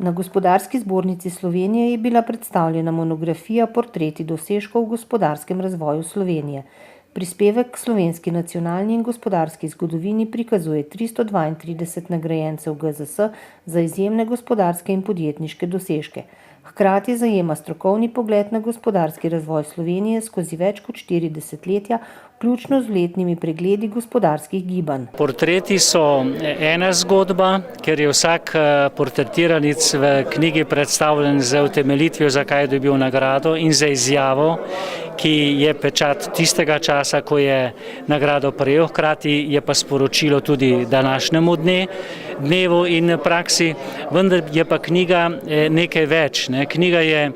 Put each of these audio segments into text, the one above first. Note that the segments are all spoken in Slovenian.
Na Gospodarski zbornici Slovenije je bila predstavljena monografija Portreti dosežkov v gospodarskem razvoju Slovenije. Prispevek k slovenski nacionalni in gospodarski zgodovini prikazuje 332 nagrajencev GZS za izjemne gospodarske in podjetniške dosežke. Hkrati zajema strokovni pogled na gospodarski razvoj Slovenije skozi več kot 4 desetletja, vključno z letnimi pregledi gospodarskih gibanj. Portreti so ena zgodba, ker je vsak portretiranic v knjigi predstavljen z utemeljitvijo, zakaj je dobil nagrado in za izjavo, ki je pečat tistega časa, ko je nagrado prejel, hkrati je pa sporočilo tudi današnjemu dnevu in praksi, vendar je pa knjiga nekaj več. Knjiga je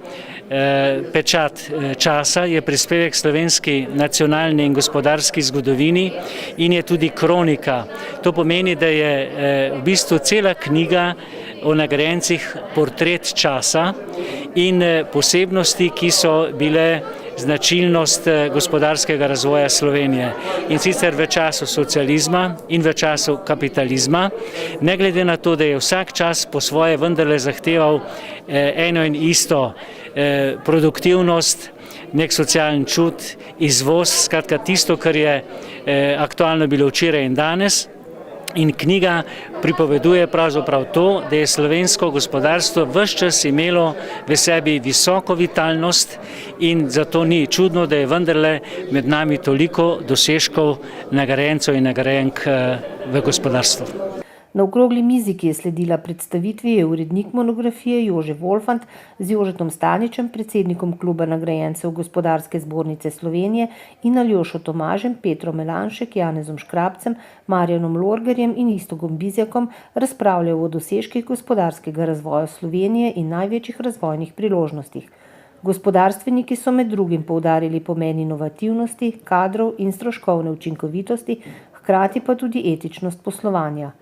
pečat časa, je prispevek slovenski nacionalni in gospodarski zgodovini in je tudi kronika. To pomeni, da je v bistvu cela knjiga o nagrajencih portret časa in posebnosti, ki so bile značilnost gospodarskega razvoja Slovenije. In sicer v času socializma in v času kapitalizma, ne glede na to, da je vsak čas po svoje vendarle zahteval eno in isto produktivnost, nek socialni čut, izvoz, skratka tisto, kar je aktualno bilo včeraj in danes. In knjiga pripoveduje pravzaprav to, da je slovensko gospodarstvo ves čas imelo v sebi visoko vitalnost in zato ni čudno, da je vendarle med nami toliko dosežkov nagrajencev in nagrajenk v gospodarstvu. Na okrogli mizi, ki je sledila predstavitvi, je urednik monografije Jože Volfant z Jožetom Staničem, predsednikom kluba nagrajencev Gospodarske zbornice Slovenije in Aljošo Tomažem, Petro Melanšek, Janezom Škrabcem, Marjanom Lorgerjem in Iztogom Bizjakom razpravljal o dosežkih gospodarskega razvoja Slovenije in največjih razvojnih priložnostih. Gospodarstveniki so med drugim poudarili pomen inovativnosti, kadrov in stroškovne učinkovitosti, hkrati pa tudi etičnost poslovanja.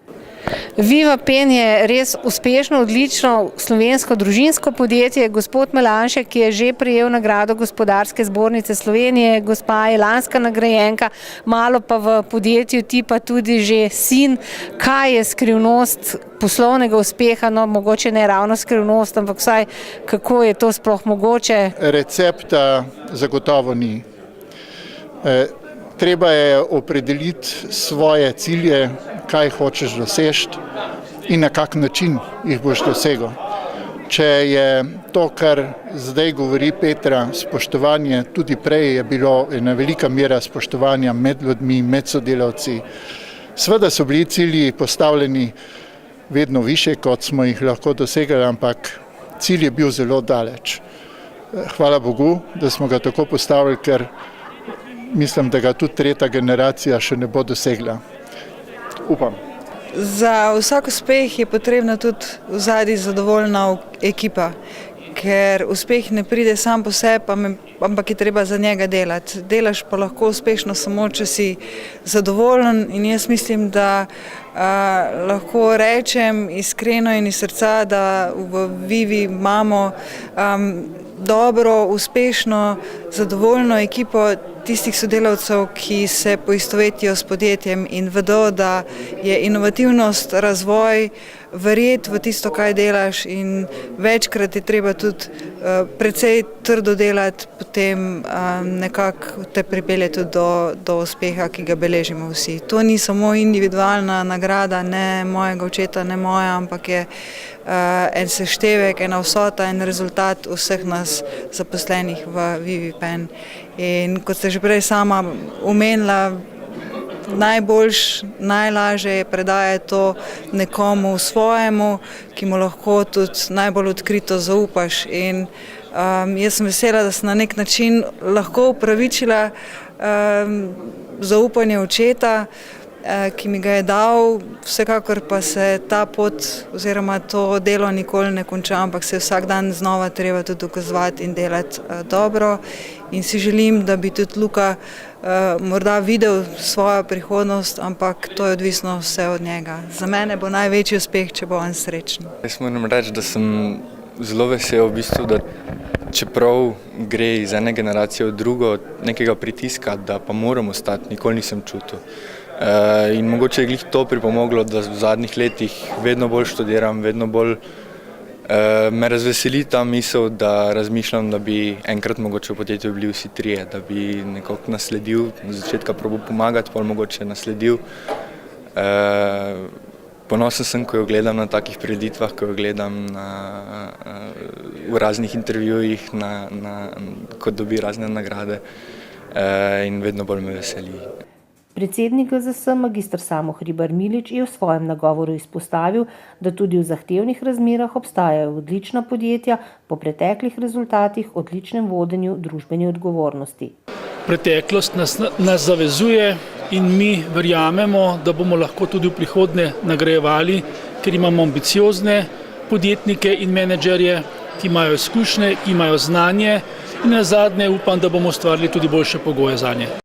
Viva Pen je res uspešno, odlično slovensko družinsko podjetje. Gospod Melanšek, ki je že prejel nagrado Gospodarske zbornice Slovenije, gospa je lanska nagrajenka, malo pa v podjetju tipa tudi že sin. Kaj je skrivnost poslovnega uspeha? No, mogoče ne ravno skrivnost, ampak vsaj kako je to sploh mogoče? Recepta zagotovo ni. Treba je opredeliti svoje cilje, kaj hočeš doseči in na kak način jih boš dosegel. Če je to, kar zdaj govori Petra, spoštovanje, tudi prej je bilo ena velika mera spoštovanja med ljudmi, med sodelavci. Seveda so bili cilji postavljeni vedno više, kot smo jih lahko dosegali, ampak cilj je bil zelo daleč. Hvala Bogu, da smo ga tako postavili, ker mislim, da ga tudi tretja generacija še ne bo dosegla. Upam. Za vsak uspeh je potrebna tudi vzadaj zadovoljna ekipa, ker uspeh ne pride sam po sebi, ampak je treba za njega delati. Delaš pa lahko uspešno samo, če si zadovoljen in jaz mislim, da lahko rečem iskreno in iz srca, da v Vivi imamo dobro, uspešno, zadovoljno ekipo tistih sodelavcev, ki se poistovetijo s podjetjem in vedo, da je inovativnost, razvoj, verjeti v tisto, kaj delaš in večkrat je treba tudi precej trdo delati, potem nekako te pripelje tudi do uspeha, ki ga beležimo vsi. To ni samo individualna nagrada, ne mojega očeta, ne moja, ampak je en seštevek, ena vsota in rezultat vseh nas zaposlenih v Vivi Pen. In kot ste že prej sama omenila, najlažje je predajati to nekomu svojemu, ki mu lahko tudi najbolj odkrito zaupaš. In jaz sem vesela, da sem na nek način lahko upravičila zaupanje očeta, ki mi ga je dal, vsekakor pa se ta pot oziroma to delo nikoli ne konča, ampak se vsak dan znova treba tudi dokazovati in delati dobro. In si želim, da bi tudi Luka morda videl svojo prihodnost, ampak to je odvisno vse od njega. Za mene bo največji uspeh, če bo on srečen. Jaz moram reči, da sem zelo vesel v bistvu, da čeprav gre iz ene generacije v drugo, nekega pritiska, da pa moram ostati, nikoli nisem čutil. In mogoče je glih to pripomoglo, da v zadnjih letih vedno bolj študiram, vedno bolj Me razveseli ta misel, da razmišljam, da bi enkrat mogoče v podjetju bili vsi trije, da bi nekako nasledil, na začetka probal pomagati, pol mogoče nasledil. Ponosen sem, ko jo gledam na takih prireditvah, ko jo gledam v raznih intervjujih, ko dobi razne nagrade in vedno bolj me veseli. Predsednik GZS magister Samo Hribar Milič je v svojem nagovoru izpostavil, da tudi v zahtevnih razmerah obstajajo odlična podjetja, po preteklih rezultatih odličnem vodenju družbeni odgovornosti. Preteklost nas zavezuje in mi verjamemo, da bomo lahko tudi v prihodnje nagrajevali, ker imamo ambiciozne podjetnike in menedžerje, ki imajo izkušnje, ki imajo znanje in nazadnje upam, da bomo ustvarili tudi boljše pogoje zanje.